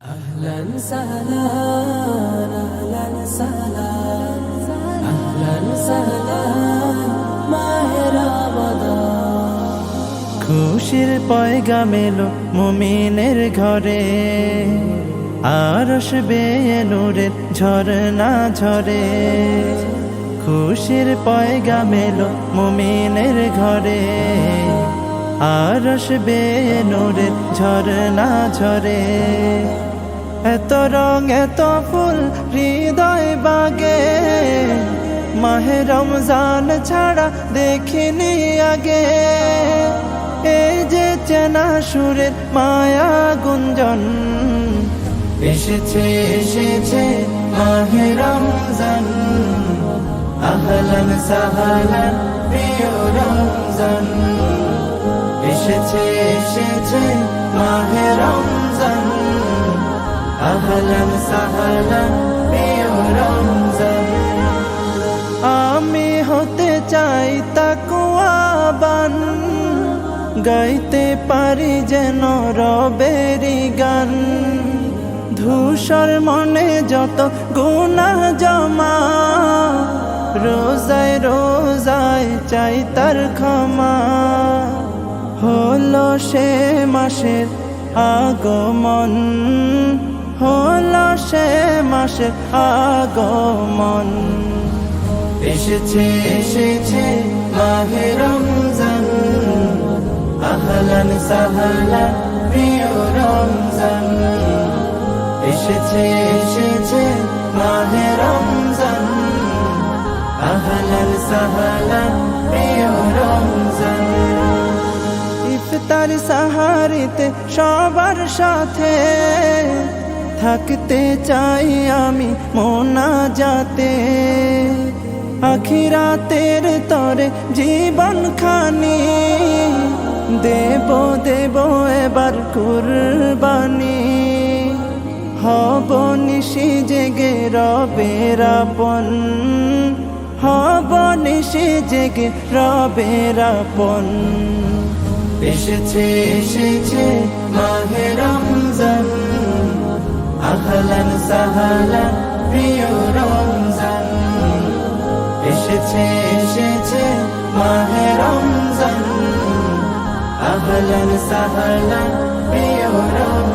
أهلا سهلا أهلا سهلا أهلا سهلا মাহে রমাদান। খুশির পয়গাম এলো মুমিনের ঘরে, আরশ বেয়ে নূরের ঝরনা ঝরে। খুশির পয়গাম এলো মুমিনের ঘরে, আরশ বেয়ে নূরের ঝরনা ঝরে। এত রং এত ফুল হৃদয় বাগে, মাহে রমজান ছাড়া দেখিনি আগে। এই যে চেনা সুরের মায়া গুঞ্জন, এসেছে এসেছে মাহে রমজান। আহলান সাহলান প্রিয় রমজান, এসেছে এসেছে মাহে রমজান। আহলান সাহলান প্রিয় রমজান। আমি হতে চাই তাকওয়াবান, গাইতে পারি যেন রবেরি গান। ধূসর মনে যত গুনাহ জমা, রোজায় রোজায় চাই তার ক্ষমা। হলো সে মাসের আগমন, হলো সে মাসের আগমন। এসেছে এসেছে মাহে রমজান। আহলান সাহলান প্রিয় রমজান, এসেছে এসেছে মাহে রমজান। আহলান সাহলান প্রিয় রমজান। ইফতার সাহারিতে সবার সাথে থাকতে চাই আমি মোনাজাতে। আখিরাতের তরে জীবন খানি, দেব দেব এবার কুরবানি। হব নিশি জেগে রবের আপন, হব নিশি জেগে রবের আপন। এসেছে এসেছে মাহে রমজান। আহলান সাহলান প্রিয় রমজান, এসেছে এসেছে মাহে রমজান। আহলান সাহলান প্রিয় রমজান।